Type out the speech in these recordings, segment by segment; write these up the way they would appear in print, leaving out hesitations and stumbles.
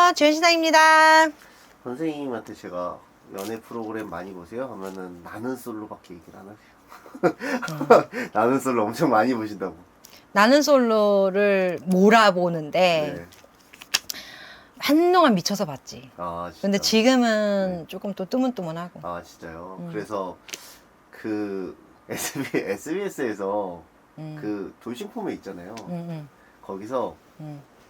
안녕하세요. 주현신당입니다. 선생님한테 제가 연애 프로그램 많이 보세요? 하면은 나는 솔로밖에 얘기를 안 하세요. 나는 솔로 엄청 많이 보신다고. 나는 솔로를 몰아보는데 네. 한동안 미쳐서 봤지. 아, 진짜. 근데 지금은 조금 또 뜨문뜨문하고. 아, 진짜요? 그래서 그 SBS에서 그 돌싱 포메 있잖아요. 거기서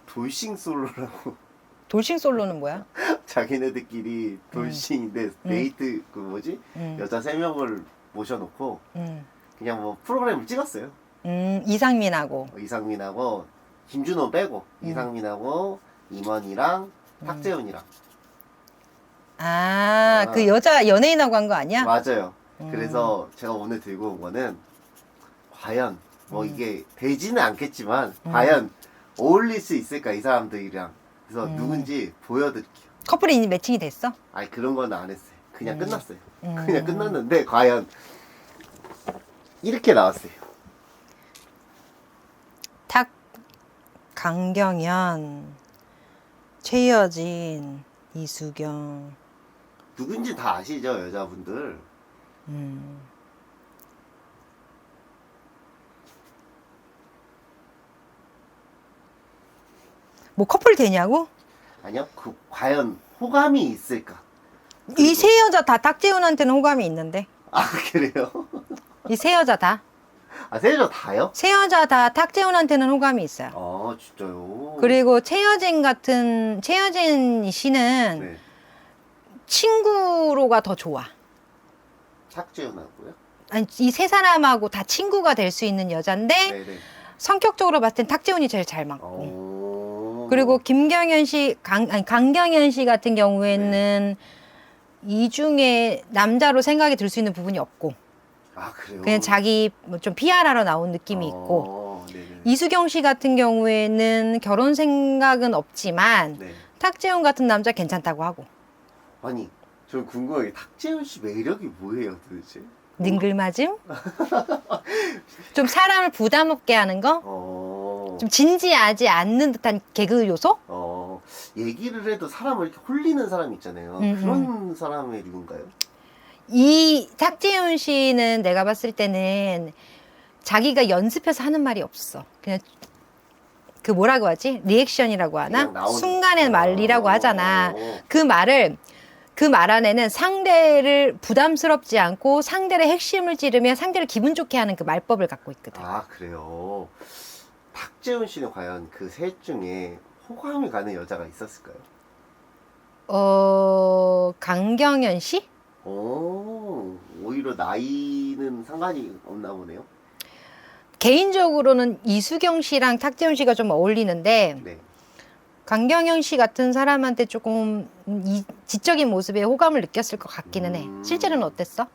돌싱 솔로라고 돌싱 솔로는 뭐야? 자기네들끼리 돌싱인데 데이트 그 뭐지? 여자 3명을 모셔놓고 그냥 뭐 프로그램을 찍었어요. 이상민하고. 이상민하고 김준호 빼고 이상민하고 임원이랑 탁재훈이랑 그 여자 연예인하고 한 거 아니야? 맞아요. 그래서 제가 오늘 들고 온 거는 과연 뭐 이게 되지는 않겠지만 과연 어울릴 수 있을까 이 사람들이랑. 그래서 누군지 보여드릴게요. 커플이 이미 매칭이 됐어? 아니 그런 건 안 했어요. 그냥 끝났어요. 그냥 끝났는데 과연 이렇게 나왔어요. 강경연, 최여진, 이수경. 누군지 다 아시죠 여자분들. 뭐 커플 되냐고? 아니요. 그 과연 호감이 있을까? 이 세 여자 다 탁재훈한테는 호감이 있는데. 아 그래요? 이 세 여자 다. 아 세 여자 다요? 세 여자 다 탁재훈한테는 호감이 있어요. 아 진짜요? 그리고 최여진 씨는 네. 친구로가 더 좋아. 탁재훈하고요? 아니, 이 세 사람하고 다 친구가 될 수 있는 여잔데 네네. 성격적으로 봤을 땐 탁재훈이 제일 잘 맞고. 오. 그리고 김경연 씨, 강경연 씨 같은 경우에는 이 중에 남자로 생각이 들 수 있는 부분이 없고. 아 그래요? 그냥 자기 뭐 좀 PR하러 나온 느낌이 있고. 네네. 이수경 씨 같은 경우에는 결혼 생각은 없지만 네. 탁재훈 같은 남자 괜찮다고 하고. 아니 저 궁금한 게 탁재훈 씨 매력이 뭐예요 도대체? 능글맞음? 좀 사람을 부담 없게 하는 거? 좀 진지하지 않는 듯한 개그 요소? 얘기를 해도 사람을 이렇게 홀리는 사람 있잖아요. 그런 사람의 류인가요? 이 탁재훈 씨는 내가 봤을 때는 자기가 연습해서 하는 말이 없어. 그냥 그 뭐라고 하지? 리액션이라고 하나? 순간의 말이라고 하잖아. 그 말 안에는 상대를 부담스럽지 않고 상대의 핵심을 찌르면 상대를 기분 좋게 하는 그 말법을 갖고 있거든. 아 그래요? 탁재훈 씨는 과연 그 셋 중에 호감이 가는 여자가 있었을까요? 강경연 씨? 오히려 나이는 상관이 없나 보네요. 개인적으로는 이수경 씨랑 탁재훈 씨가 좀 어울리는데 네. 강경연 씨 같은 사람한테 조금 이 지적인 모습에 호감을 느꼈을 것 같기는 해. 실제로는 어땠어?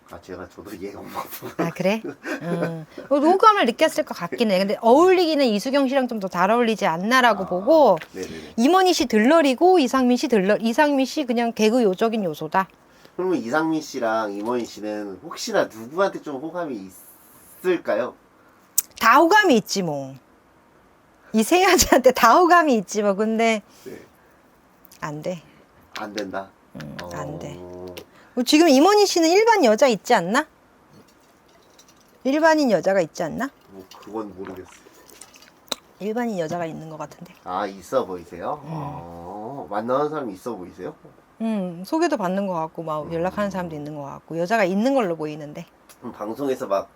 아 저도 얘가 엄마 아 그래? 호감을 느꼈을 것 같긴 해. 근데 어울리기는 이수경 씨랑 좀 더 잘 어울리지 않나라고 보고. 네네네. 임원희 씨 들러리고 이상민 씨 이상민 씨 그냥 개그 요적인 요소다. 그러면 이상민 씨랑 임원희 씨는 혹시나 누구한테 좀 호감이 있을까요? 다 호감이 있지 뭐. 이 세 여자한테 다 호감이 있지 뭐. 근데 네. 안 돼. 안 된다. 안 돼. 지금 임원희 씨는 일반 여자 있지 않나? 일반인 여자가 있지 않나? 그건 모르겠어요. 일반인 여자가 있는 것 같은데. 아 있어 보이세요? 만나는 사람이 있어 보이세요? 소개도 받는 것 같고 막 연락하는 사람도 있는 것 같고 여자가 있는 걸로 보이는데. 방송에서 막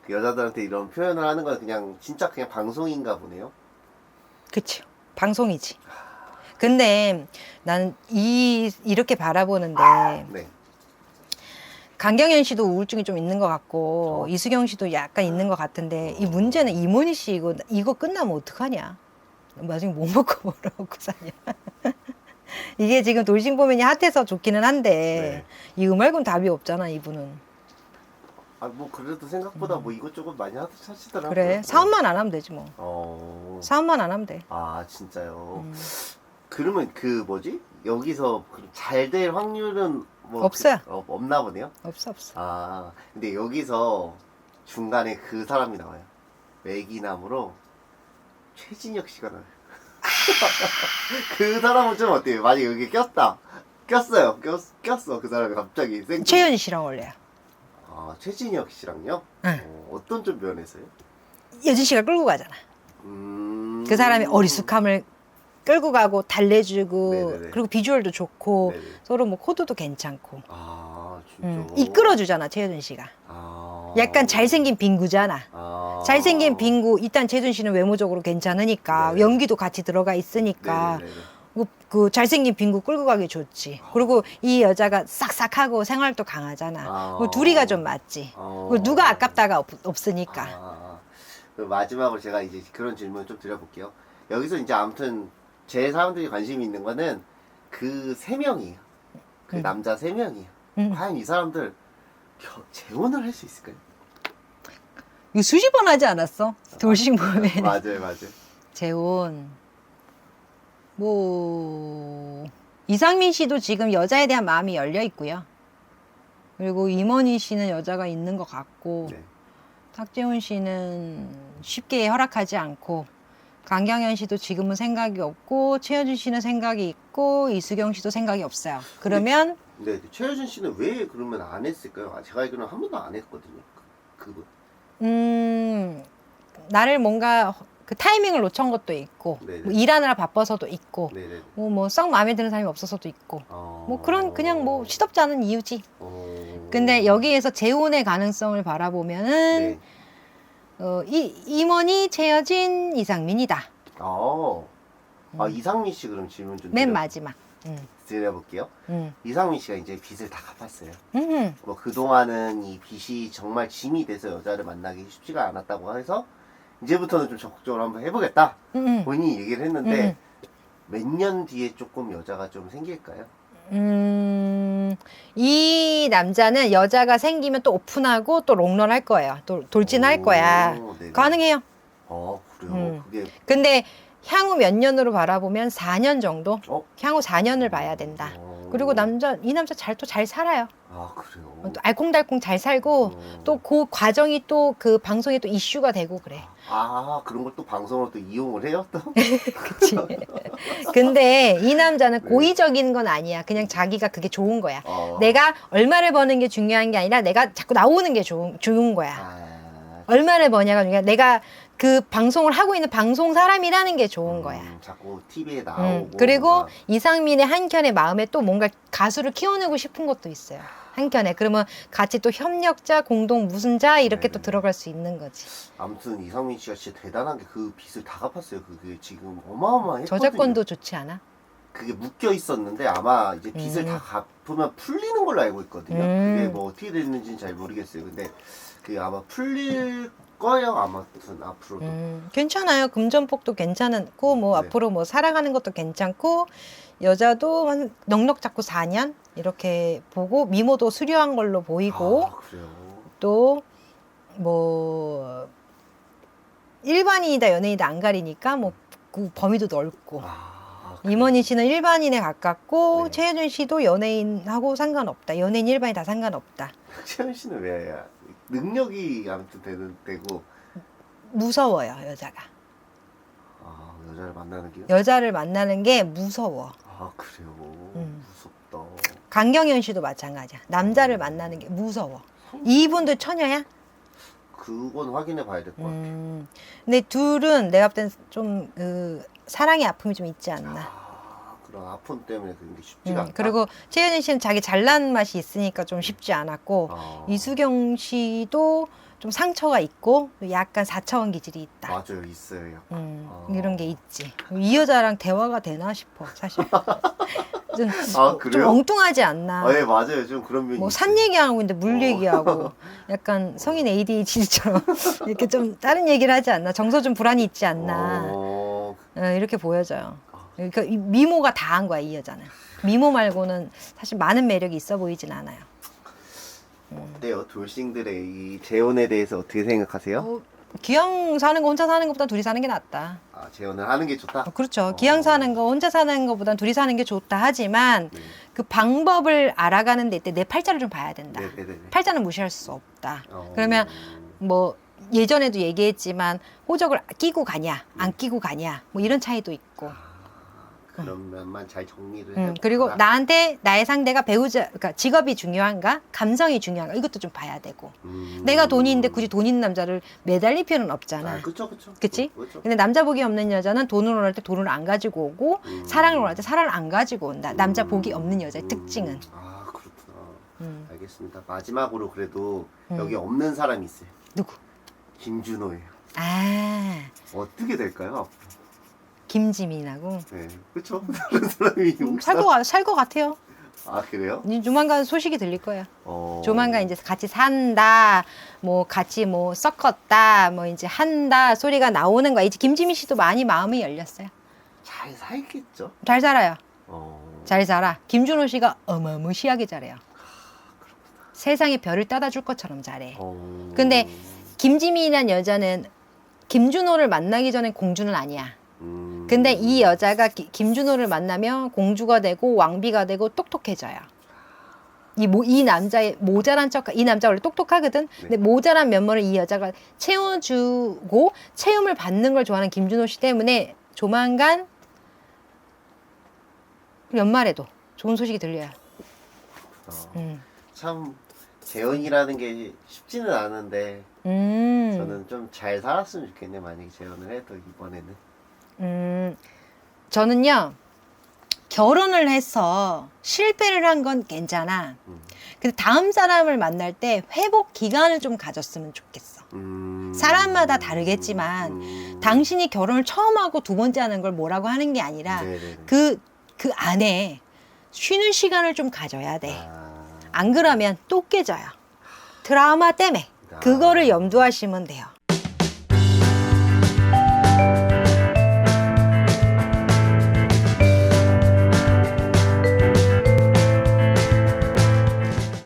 그 여자들한테 이런 표현을 하는 건 그냥 진짜 그냥 방송인가 보네요. 그쵸. 방송이지. 근데 나는 이렇게 바라보는데 네. 강경연 씨도 우울증이 좀 있는 것 같고 이수경 씨도 약간 있는 것 같은데 이 문제는 임원희 씨 이거 끝나면 어떡하냐? 나중에 뭐 먹고 뭐 먹고 사냐? 이게 지금 돌싱포맨이 핫해서 좋기는 한데 이거 말고는 답이 없잖아 이분은. 아 뭐 그래도 생각보다 뭐 이것저것 많이 하시더라고요. 그래 사업만 안 하면 되지 뭐. 사업만 안 하면 돼. 아 진짜요? 그러면 그 뭐지? 여기서 잘 될 확률은 뭐 없어요. 없나 보네요. 없어. 아 근데 여기서 중간에 그 사람이 나와요. 매기남으로 최진혁 씨가 나와요. 그 사람은 좀 어때요? 만약에 여기 꼈어요. 꼈어. 그 사람이 갑자기 최현 씨랑 어울려요. 아, 최진혁 씨랑요? 응. 어떤 좀 면에서요? 여진 씨가 끌고 가잖아. 그 사람이 어리숙함을 끌고 가고 달래주고 네네네. 그리고 비주얼도 좋고 네네. 서로 뭐 코드도 괜찮고 아, 진짜. 이끌어주잖아 최효준 씨가. 아. 약간 잘생긴 빙구잖아. 아. 잘생긴 빙구. 일단 최효준 씨는 외모적으로 괜찮으니까 네네. 연기도 같이 들어가 있으니까 네네네. 그 잘생긴 빙구 끌고 가기 좋지. 그리고 이 여자가 싹싹하고 생활도 강하잖아. 뭐 둘이가 좀 맞지. 그리고 누가 아깝다가 없으니까. 그럼 마지막으로 제가 이제 그런 질문 좀 드려볼게요. 여기서 이제 아무튼 제 사람들이 관심이 있는 거는 그 세 명이에요. 그 남자 세 명이에요. 과연 이 사람들 재혼을 할 수 있을까요? 이거 수십 번 하지 않았어? 돌싱 보면. 맞아요. 재혼. 뭐 이상민 씨도 지금 여자에 대한 마음이 열려 있고요. 그리고 임원희 씨는 여자가 있는 것 같고 네. 탁재훈 씨는 쉽게 허락하지 않고 강경현 씨도 지금은 생각이 없고 최효준 씨는 생각이 있고 이수경 씨도 생각이 없어요. 그러면 네, 최효준 씨는 왜 그러면 안 했을까요? 제가 알기로는 한 번도 안 했거든요. 그분. 나를 뭔가 그 타이밍을 놓친 것도 있고 뭐 일하느라 바빠서도 있고 네네. 뭐 썩 마음에 드는 사람이 없어서도 있고 뭐 그런 그냥 뭐 시덥지 않은 이유지. 근데 여기에서 재혼의 가능성을 바라보면은 네. 임원희, 최여진, 이상민이다. 이상민 씨 그럼 질문 좀 맨 마지막. 드려볼게요. 이상민 씨가 이제 빚을 다 갚았어요. 음. 뭐 그동안은 이 빚이 정말 짐이 돼서 여자를 만나기 쉽지가 않았다고 해서 이제부터는 좀 적극적으로 한번 해보겠다. 본인이 얘기를 했는데 몇 년 뒤에 조금 여자가 좀 생길까요? 이 남자는 여자가 생기면 또 오픈하고 또 롱런 할 거예요. 또 돌진할 거야. 네네. 가능해요. 그래요? 그게 근데 향후 몇 년으로 바라보면 4년 정도? 향후 4년을 봐야 된다. 그리고 이 남자 잘 살아요. 그래요? 또 알콩달콩 잘 살고 또 그 과정이 또 그 방송에 또 이슈가 되고 그래. 그런 걸 또 방송으로 또 이용을 해요 또? 그치. 근데 이 남자는 고의적인 건 아니야. 그냥 자기가 그게 좋은 거야. 내가 얼마를 버는 게 중요한 게 아니라 내가 자꾸 나오는 게 좋은 거야. 얼마를 버냐가 중요해. 내가 그 방송을 하고 있는 방송 사람이라는 게 좋은 거야. 자꾸 TV에 나오고. 그리고 이상민의 한켠에 마음에 또 뭔가 가수를 키워내고 싶은 것도 있어요. 한켠에. 그러면 같이 또 협력자, 공동 무슨 자 이렇게 또 들어갈 수 있는 거지. 아무튼 이상민 씨가 진짜 대단한 게 그 빚을 다 갚았어요. 그게 지금 어마어마했거든요. 저작권도 좋지 않아? 그게 묶여 있었는데 아마 이제 빚을 다 갚으면 풀리는 걸로 알고 있거든요. 그게 뭐 어떻게 됐는지는 잘 모르겠어요. 근데 그게 아마 풀릴 거예요. 아무튼 앞으로도. 괜찮아요. 금전폭도 괜찮고 뭐 앞으로 뭐 살아가는 것도 괜찮고 여자도 한 넉넉 잡고 4년 이렇게 보고 미모도 수려한 걸로 보이고 그래요? 또 뭐 일반인이다 연예인이다 안 가리니까 뭐 그 범위도 넓고 임원희 씨는 일반인에 가깝고 최혜준 씨도 연예인하고 상관없다. 연예인 일반인 다 상관없다. 최현 씨는 왜 능력이 아무튼 되고 무서워요 여자가. 여자를 만나는 게요? 여자를 만나는 게 무서워. 그래요? 무섭다. 강경현 씨도 마찬가지야. 남자를 만나는 게 무서워. 이분도 처녀야? 그건 확인해 봐야 될 것 같아요. 근데 둘은 내가 볼 땐 좀 그 사랑의 아픔이 좀 있지 않나. 그런 아픔 때문에 그런 게 쉽지가 않다. 그리고 최현진 씨는 자기 잘난 맛이 있으니까 좀 쉽지 않았고 이수경 씨도 좀 상처가 있고 약간 4차원 기질이 있다. 맞아요, 있어요. 이런 게 있지. 이 여자랑 대화가 되나 싶어 사실. 좀 그래요? 엉뚱하지 않나. 네, 맞아요. 좀 그런 면이 뭐 산 얘기하고 있는데 물 얘기하고 약간 성인 ADHD처럼 이렇게 좀 다른 얘기를 하지 않나. 정서 좀 불안이 있지 않나. 이렇게 보여져요. 그러니까 미모가 다 한 거야 이 여자는. 미모 말고는 사실 많은 매력이 있어 보이진 않아요. 어때요? 돌싱들의 이 재혼에 대해서 어떻게 생각하세요? 기왕 사는 거 혼자 사는 것보다 둘이 사는 게 낫다. 재혼을 하는 게 좋다? 그렇죠. 기왕 사는 거 혼자 사는 것보다 둘이 사는 게 좋다 하지만 그 방법을 알아가는 데 이때 내 팔자를 좀 봐야 된다. 팔자는 무시할 수 없다. 그러면 뭐 예전에도 얘기했지만 호적을 끼고 가냐 안 끼고 가냐 뭐 이런 차이도 있고 그런 면만 잘 정리를 그리고 해봐라. 나한테 나의 상대가 배우자, 그러니까 직업이 중요한가, 감성이 중요한가 이것도 좀 봐야 되고. 내가 돈이 있는데 굳이 돈 있는 남자를 매달릴 필요는 없잖아. 아, 그쵸. 그치? 그쵸. 근데 남자 복이 없는 여자는 돈을 원할 때 돈을 안 가지고 오고 사랑을 원할 때 사랑을 안 가지고 온다. 남자 복이 없는 여자의 특징은. 아, 그렇구나. 음. 알겠습니다. 마지막으로 그래도 음. 여기 없는 사람이 있어요. 누구? 김준호예요. 아, 어떻게 될까요? 김지민하고. 네, 그쵸? 다른 사람이 혹시 살 것 같아요. 아, 그래요? 이제 조만간 소식이 들릴 거예요. 어... 조만간 이제 같이 산다, 뭐 같이 뭐 섞었다, 뭐 이제 한다 소리가 나오는 거야. 이제 김지민 씨도 많이 마음이 열렸어요. 잘 살겠죠? 잘 살아요. 어... 잘 살아. 김준호 씨가 어마무시하게 잘해요. 세상에 별을 따다 줄 것처럼 잘해. 어... 근데 김지민이란 여자는 김준호를 만나기 전엔 공주는 아니야. 근데 이 여자가 김준호를 만나면 공주가 되고 왕비가 되고 똑똑해져요. 이 남자의 모자란 척, 이 남자 원래 똑똑하거든. 근데 모자란 면모를 이 여자가 채워주고 채움을 받는 걸 좋아하는 김준호 씨 때문에 조만간 연말에도 좋은 소식이 들려요. 참 재혼이라는 게 쉽지는 않은데 저는 좀 잘 살았으면 좋겠네. 만약에 재혼을 해도 이번에는. 저는요 결혼을 해서 실패를 한 건 괜찮아. 근데 다음 사람을 만날 때 회복 기간을 좀 가졌으면 좋겠어. 사람마다 다르겠지만 당신이 결혼을 처음 하고 두 번째 하는 걸 뭐라고 하는 게 아니라 그 안에 쉬는 시간을 좀 가져야 돼. 안 그러면 또 깨져요. 트라우마 때문에. 그거를 염두하시면 돼요.